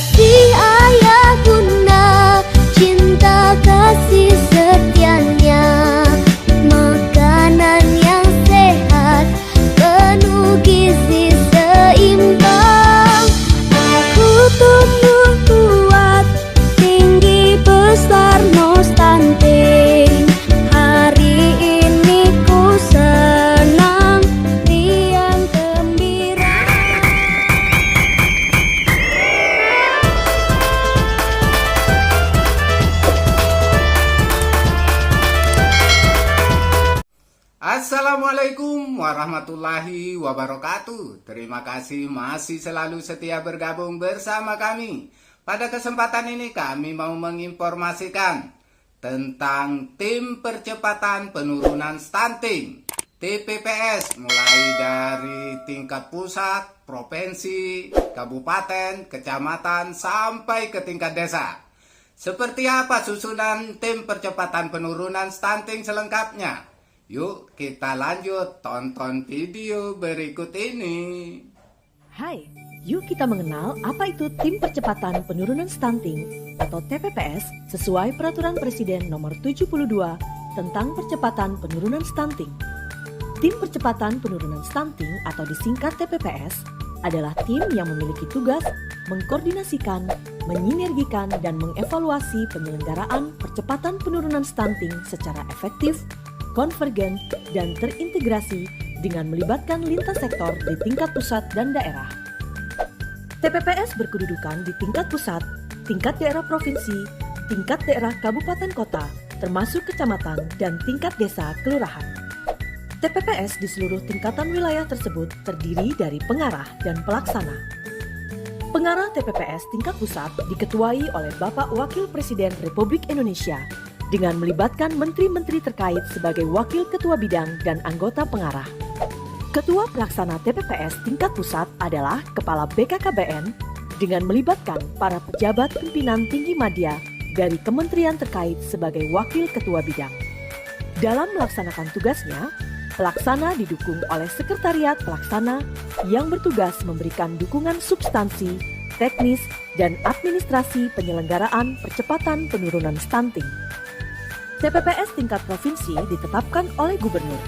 kasih ayah bunda, cinta kasih setianya, makanan yang sehat, penuh gizi seimbang. Aku tumbuh kuat, tinggi besar no stunting. Hari ini ku senang, riang gembira. Assalamualaikum warahmatullahi wabarakatuh. Terima kasih masih selalu setia bergabung bersama kami. Pada kesempatan ini kami mau menginformasikan tentang Tim Percepatan Penurunan Stunting TPPS, mulai dari tingkat pusat, provinsi, kabupaten, kecamatan, sampai ke tingkat desa. Seperti apa susunan Tim Percepatan Penurunan Stunting selengkapnya? Yuk kita lanjut tonton video berikut ini. Hai, yuk kita mengenal apa itu Tim Percepatan Penurunan Stunting atau TPPS sesuai Peraturan Presiden Nomor 72 tentang Percepatan Penurunan Stunting. Tim Percepatan Penurunan Stunting atau disingkat TPPS adalah tim yang memiliki tugas mengkoordinasikan, menyinergikan, dan mengevaluasi penyelenggaraan percepatan penurunan stunting secara efektif, konvergen, dan terintegrasi dengan melibatkan lintas sektor di tingkat pusat dan daerah. TPPS berkedudukan di tingkat pusat, tingkat daerah provinsi, tingkat daerah kabupaten kota, termasuk kecamatan, dan tingkat desa kelurahan. TPPS di seluruh tingkatan wilayah tersebut terdiri dari pengarah dan pelaksana. Pengarah TPPS tingkat pusat diketuai oleh Bapak Wakil Presiden Republik Indonesia dengan melibatkan menteri-menteri terkait sebagai wakil ketua bidang dan anggota pengarah. Ketua pelaksana TPPS tingkat pusat adalah Kepala BKKBN dengan melibatkan para pejabat pimpinan tinggi madya dari kementerian terkait sebagai wakil ketua bidang. Dalam melaksanakan tugasnya, pelaksana didukung oleh sekretariat pelaksana yang bertugas memberikan dukungan substansi, teknis, dan administrasi penyelenggaraan percepatan penurunan stunting. TPPS tingkat provinsi ditetapkan oleh gubernur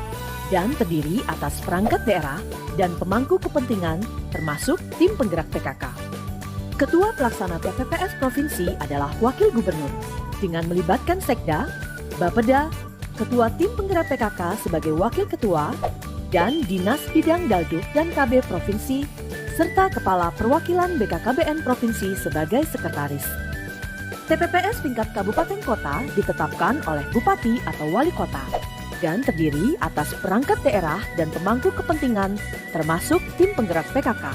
dan terdiri atas perangkat daerah dan pemangku kepentingan termasuk tim penggerak PKK. Ketua pelaksana TPPS provinsi adalah wakil gubernur dengan melibatkan Sekda, Bapeda, ketua tim penggerak PKK sebagai wakil ketua, dan Dinas Bidang Dalduk dan KB provinsi, serta Kepala Perwakilan BKKBN provinsi sebagai sekretaris. TPPS tingkat kabupaten kota ditetapkan oleh bupati atau wali kota dan terdiri atas perangkat daerah dan pemangku kepentingan termasuk tim penggerak PKK.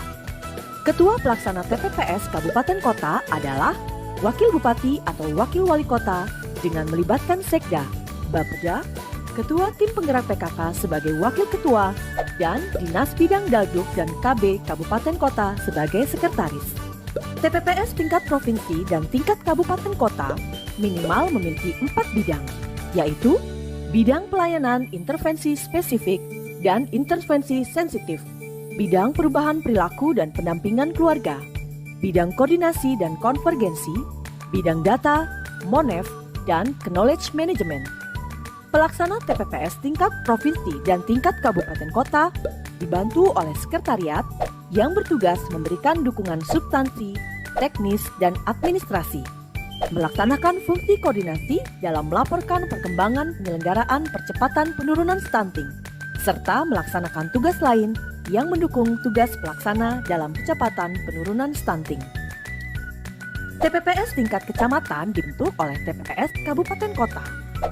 Ketua pelaksana TPPS kabupaten kota adalah wakil bupati atau wakil wali kota dengan melibatkan Sekda, Bapeda, ketua tim penggerak PKK sebagai wakil ketua, dan Dinas Bidang Dalduk dan KB kabupaten kota sebagai sekretaris. TPPS tingkat provinsi dan tingkat kabupaten kota minimal memiliki 4 bidang, yaitu bidang pelayanan intervensi spesifik dan intervensi sensitif, bidang perubahan perilaku dan pendampingan keluarga, bidang koordinasi dan konvergensi, bidang data, MONEF, dan knowledge management. Pelaksana TPPS tingkat provinsi dan tingkat kabupaten kota dibantu oleh sekretariat yang bertugas memberikan dukungan substansi, teknis, dan administrasi, melaksanakan fungsi koordinasi dalam melaporkan perkembangan penyelenggaraan percepatan penurunan stunting, serta melaksanakan tugas lain yang mendukung tugas pelaksana dalam percepatan penurunan stunting. TPPS tingkat kecamatan dibentuk oleh TPPS kabupaten kota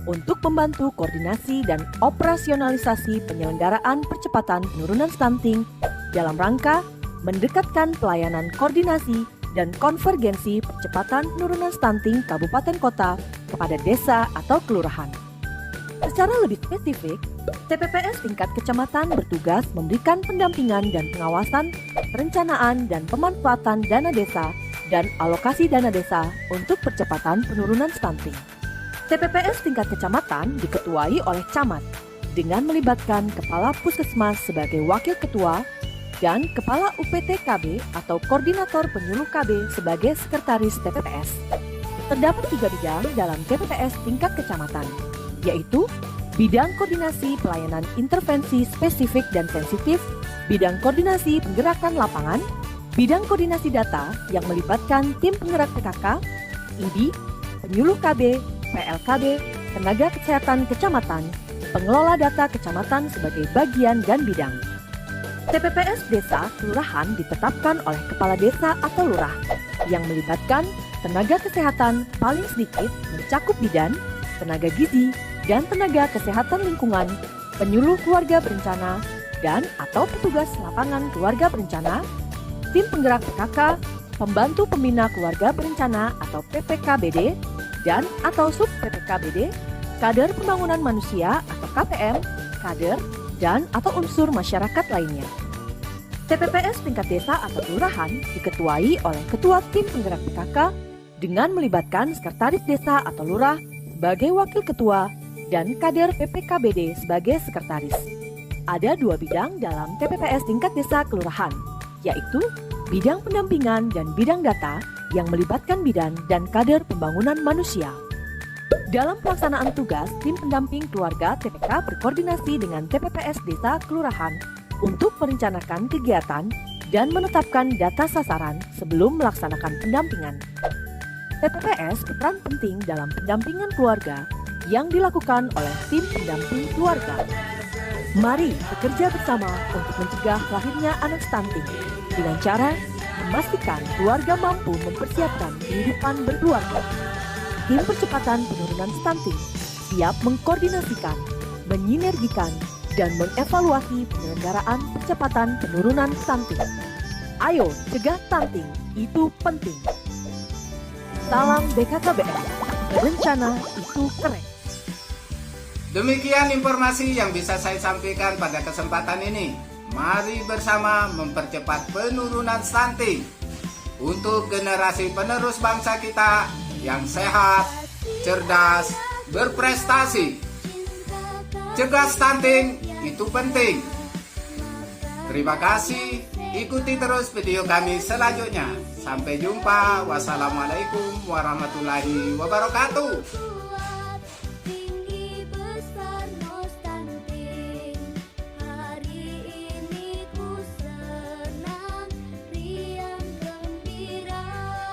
untuk membantu koordinasi dan operasionalisasi penyelenggaraan percepatan penurunan stunting dalam rangka mendekatkan pelayanan koordinasi dan konvergensi percepatan penurunan stunting kabupaten kota kepada desa atau kelurahan. Secara lebih spesifik, TPPS tingkat kecamatan bertugas memberikan pendampingan dan pengawasan perencanaan dan pemanfaatan dana desa dan alokasi dana desa untuk percepatan penurunan stunting. TPPS tingkat kecamatan diketuai oleh camat dengan melibatkan Kepala Puskesmas sebagai wakil ketua, dan Kepala UPT-KB atau Koordinator Penyuluh KB sebagai Sekretaris TPPS. Terdapat 3 bidang dalam TPPS tingkat kecamatan, yaitu bidang koordinasi pelayanan intervensi spesifik dan sensitif, bidang koordinasi penggerakan lapangan, bidang koordinasi data yang melibatkan tim penggerak PKK, ID, penyuluh KB, PLKB, tenaga kesehatan kecamatan, pengelola data kecamatan sebagai bagian dan bidang. TPPS Desa Kelurahan ditetapkan oleh Kepala Desa atau Lurah yang melibatkan tenaga kesehatan paling sedikit mencakup bidan, tenaga gizi, dan tenaga kesehatan lingkungan, penyuluh keluarga berencana, dan atau petugas lapangan keluarga berencana, tim penggerak PKK, pembantu pembina keluarga berencana atau PPKBD, dan atau sub PPKBD, kader pembangunan manusia atau KPM, kader, dan atau unsur masyarakat lainnya. TPPS tingkat desa atau kelurahan diketuai oleh Ketua Tim Penggerak PKK dengan melibatkan Sekretaris Desa atau Lurah sebagai Wakil Ketua dan kader PPKBD sebagai Sekretaris. Ada 2 bidang dalam TPPS tingkat desa kelurahan, yaitu bidang pendampingan dan bidang data yang melibatkan bidan dan kader pembangunan manusia. Dalam pelaksanaan tugas, tim pendamping keluarga TPK berkoordinasi dengan TPPS Desa Kelurahan untuk merencanakan kegiatan dan menetapkan data sasaran sebelum melaksanakan pendampingan. TPPS berperan penting dalam pendampingan keluarga yang dilakukan oleh tim pendamping keluarga. Mari bekerja bersama untuk mencegah lahirnya anak stunting dengan cara memastikan keluarga mampu mempersiapkan kehidupan berkeluarga. Tim percepatan penurunan stunting siap mengkoordinasikan, menyinergikan, dan mengevaluasi penyelenggaraan percepatan penurunan stunting. Ayo cegah stunting, itu penting. Salam BKKBN, berencana itu keren. Demikian informasi yang bisa saya sampaikan pada kesempatan ini. Mari bersama mempercepat penurunan stunting untuk generasi penerus bangsa kita yang sehat, cerdas, berprestasi. Cegah stunting itu penting. Terima kasih. Ikuti terus video kami selanjutnya. Sampai jumpa. Wassalamualaikum warahmatullahi wabarakatuh.